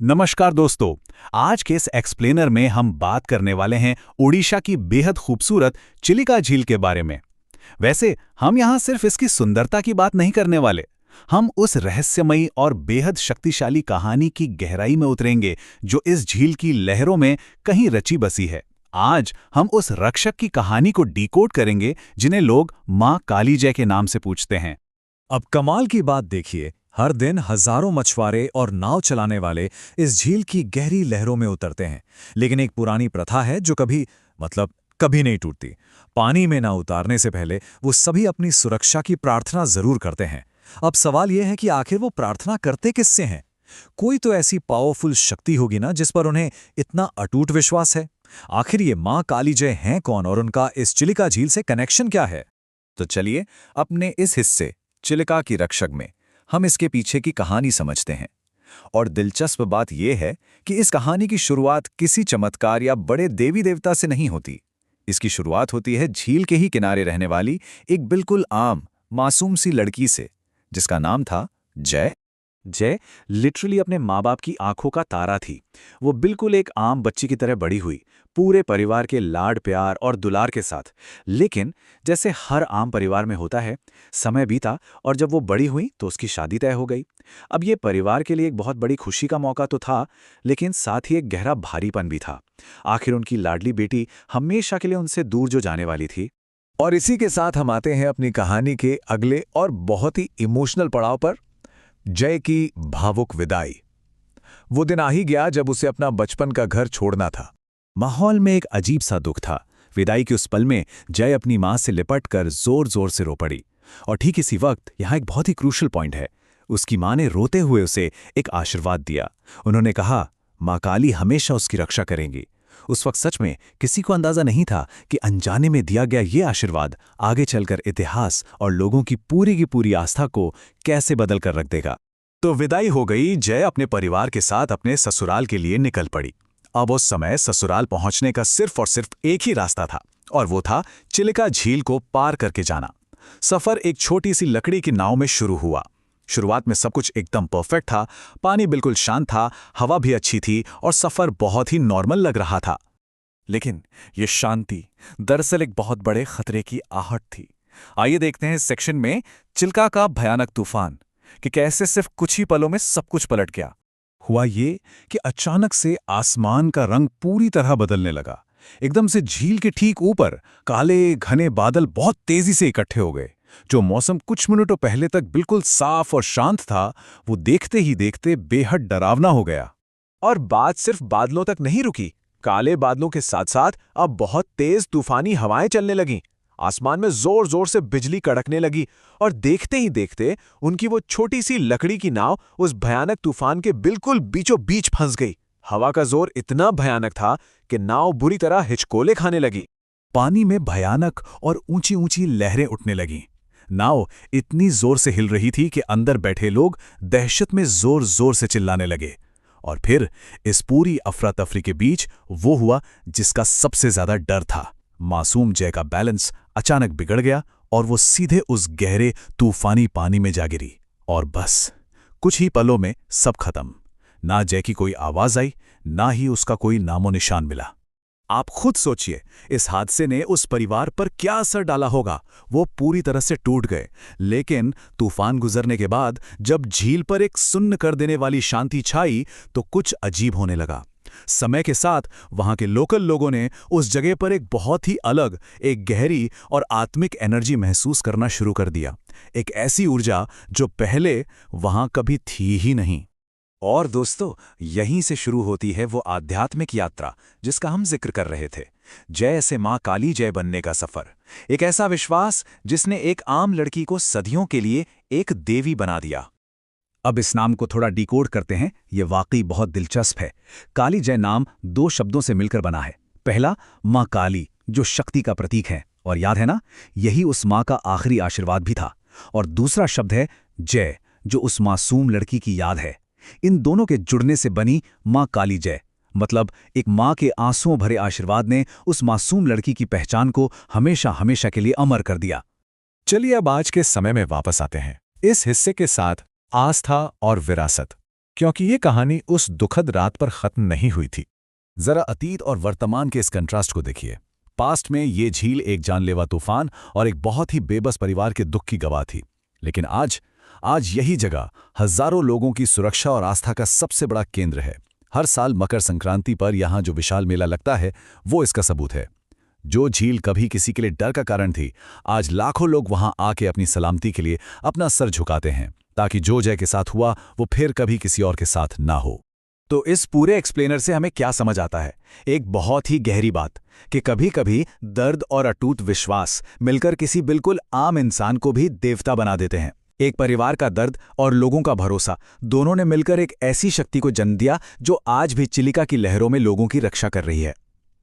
नमस्कार दोस्तों। आज के इस एक्सप्लेनर में हम बात करने वाले हैं ओडिशा की बेहद खूबसूरत चिलिका झील के बारे में। वैसे हम यहाँ सिर्फ इसकी सुंदरता की बात नहीं करने वाले, हम उस रहस्यमयी और बेहद शक्तिशाली कहानी की गहराई में उतरेंगे जो इस झील की लहरों में कहीं रची बसी है। आज हम उस रक्षक की कहानी को डिकोड करेंगे जिन्हें लोग माँ काली जय के नाम से पूछते हैं। अब कमाल की बात देखिए, हर दिन हजारों मछुआरे और नाव चलाने वाले इस झील की गहरी लहरों में उतरते हैं। लेकिन एक पुरानी प्रथा है जो कभी नहीं टूटती। पानी में ना उतारने से पहले वो सभी अपनी सुरक्षा की प्रार्थना जरूर करते हैं। अब सवाल यह है कि आखिर वो प्रार्थना करते किससे हैं? कोई तो ऐसी पावरफुल शक्ति होगी ना जिस पर उन्हें इतना अटूट विश्वास है। आखिर ये माँ काली जय हैं कौन और उनका इस चिलिका झील से कनेक्शन क्या है? तो चलिए अपने इस हिस्से चिलिका की रक्षक में हम इसके पीछे की कहानी समझते हैं। और दिलचस्प बात यह है कि इस कहानी की शुरुआत किसी चमत्कार या बड़े देवी देवता से नहीं होती। इसकी शुरुआत होती है झील के ही किनारे रहने वाली एक बिल्कुल आम मासूम सी लड़की से, जिसका नाम था जय। जय लिटरली अपने माँ बाप की आंखों का तारा थी। वो बिल्कुल एक आम बच्ची की तरह बड़ी हुई, पूरे परिवार के लाड प्यार और दुलार के साथ। लेकिन जैसे हर आम परिवार में होता है, समय बीता और जब वो बड़ी हुई तो उसकी शादी तय हो गई। अब ये परिवार के लिए एक बहुत बड़ी खुशी का मौका तो था, लेकिन साथ ही एक गहरा भारीपन भी था। आखिर उनकी लाडली बेटी हमेशा के लिए उनसे दूर जो जाने वाली थी। और इसी के साथ हम आते हैं अपनी कहानी के अगले और बहुत ही इमोशनल पड़ाव पर, जय की भावुक विदाई। वो दिन आ ही गया जब उसे अपना बचपन का घर छोड़ना था। माहौल में एक अजीब सा दुख था। विदाई के उस पल में जय अपनी मां से लिपटकर जोर जोर से रो पड़ी। और ठीक इसी वक्त यहाँ एक बहुत ही क्रूशल पॉइंट है। उसकी मां ने रोते हुए उसे एक आशीर्वाद दिया। उन्होंने कहा, मां काली हमेशा उसकी रक्षा करेंगी। उस वक्त सच में किसी को अंदाजा नहीं था कि अनजाने में दिया गया ये आशीर्वाद आगे चलकर इतिहास और लोगों की पूरी आस्था को कैसे बदल कर रख देगा। तो विदाई हो गई। जय अपने परिवार के साथ अपने ससुराल के लिए निकल पड़ी। अब उस समय ससुराल पहुंचने का सिर्फ और सिर्फ एक ही रास्ता था, और वो था चिलिका झील को पार करके जाना। सफर एक छोटी सी लकड़ी की नाव में शुरू हुआ। शुरुआत में सब कुछ एकदम परफेक्ट था। पानी बिल्कुल शांत था, हवा भी अच्छी थी और सफर बहुत ही नॉर्मल लग रहा था। लेकिन ये शांति दरअसल एक बहुत बड़े खतरे की आहट थी। आइए देखते हैं इस सेक्शन में चिलिका का भयानक तूफान, कि कैसे सिर्फ कुछ ही पलों में सब कुछ पलट गया। हुआ ये कि अचानक से आसमान का रंग पूरी तरह बदलने लगा। एकदम से झील के ठीक ऊपर काले घने बादल बहुत तेजी से इकट्ठे हो गए। जो मौसम कुछ मिनटों पहले तक बिल्कुल साफ और शांत था, वो देखते ही देखते बेहद डरावना हो गया। और बात सिर्फ बादलों तक नहीं रुकी। काले बादलों के साथ साथ अब बहुत तेज तूफानी हवाएं चलने लगीं। आसमान में जोर जोर से बिजली कड़कने लगी और देखते ही देखते उनकी वो छोटी सी लकड़ी की नाव उस भयानक तूफान के बिल्कुल बीचों बीच फंस गई। हवा का जोर इतना भयानक था कि नाव बुरी तरह हिचकोले खाने लगी। पानी में भयानक और ऊंची ऊंची लहरें उठने लगीं। नाव इतनी जोर से हिल रही थी कि अंदर बैठे लोग दहशत में जोर जोर से चिल्लाने लगे। और फिर इस पूरी अफरा तफरी के बीच वो हुआ जिसका सबसे ज्यादा डर था। मासूम जय का बैलेंस अचानक बिगड़ गया और वो सीधे उस गहरे तूफानी पानी में जा गिरी। और बस कुछ ही पलों में सब खत्म। ना जय की कोई आवाज आई, ना ही उसका कोई नामो निशान मिला। आप खुद सोचिए, इस हादसे ने उस परिवार पर क्या असर डाला होगा। वो पूरी तरह से टूट गए। लेकिन तूफान गुजरने के बाद जब झील पर एक सुन्न कर देने वाली शांति छाई तो कुछ अजीब होने लगा। समय के साथ वहां के लोकल लोगों ने उस जगह पर एक बहुत ही अलग, एक गहरी और आत्मिक एनर्जी महसूस करना शुरू कर दिया। एक ऐसी ऊर्जा जो पहले वहां कभी थी ही नहीं। और दोस्तों, यहीं से शुरू होती है वो आध्यात्मिक यात्रा जिसका हम जिक्र कर रहे थे। जय से मां काली जय बनने का सफर। एक ऐसा विश्वास जिसने एक आम लड़की को सदियों के लिए एक देवी बना दिया। अब इस नाम को थोड़ा डिकोड करते हैं। ये वाकई बहुत दिलचस्प है। काली जय नाम दो शब्दों से मिलकर बना है। पहला, मां काली, जो शक्ति का प्रतीक है, और याद है ना, यही उस मां का आखिरी आशीर्वाद भी था। और दूसरा शब्द है जय, जो उस मासूम लड़की की याद है। इन दोनों के जुड़ने से बनी मां काली जय। मतलब एक मां के आंसुओं भरे आशीर्वाद ने उस मासूम लड़की की पहचान को हमेशा हमेशा के लिए अमर कर दिया। चलिए अब आज के समय में वापस आते हैं। इस हिस्से के साथ आस्था और विरासत। क्योंकि ये कहानी उस दुखद रात पर खत्म नहीं हुई थी। जरा अतीत और वर्तमान के इस कंट्रास्ट को देखिए। पास्ट में ये झील एक जानलेवा तूफान और एक बहुत ही बेबस परिवार के दुख की गवाह थी। लेकिन आज यही जगह हजारों लोगों की सुरक्षा और आस्था का सबसे बड़ा केंद्र है। हर साल मकर संक्रांति पर यहाँ जो विशाल मेला लगता है, वो इसका सबूत है। जो झील कभी किसी के लिए डर का कारण थी, आज लाखों लोग वहां आके अपनी सलामती के लिए अपना सर झुकाते हैं, ताकि जो जय के साथ हुआ वो फिर कभी किसी और के साथ ना हो। तो इस पूरे एक्सप्लेनर से हमें क्या समझ आता है? एक बहुत ही गहरी बात कि कभी-कभी दर्द और अटूट विश्वास मिलकर किसी बिल्कुल आम इंसान को भी देवता बना देते हैं। एक परिवार का दर्द और लोगों का भरोसा दोनों ने मिलकर एक ऐसी शक्ति को जन्म दिया जो आज भी चिलिका की लहरों में लोगों की रक्षा कर रही है।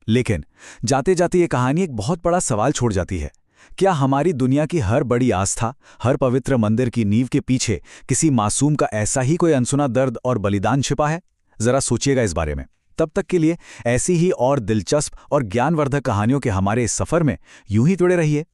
लेकिन जाते जाते ये कहानी एक बहुत बड़ा सवाल छोड़ जाती है। क्या हमारी दुनिया की हर बड़ी आस्था, हर पवित्र मंदिर की नींव के पीछे किसी मासूम का ऐसा ही कोई अनसुना दर्द और बलिदान छिपा है? जरा सोचिएगा इस बारे में। तब तक के लिए ऐसी ही और दिलचस्प और ज्ञानवर्धक कहानियों के हमारे इस सफर में यूं ही जुड़े रहिए।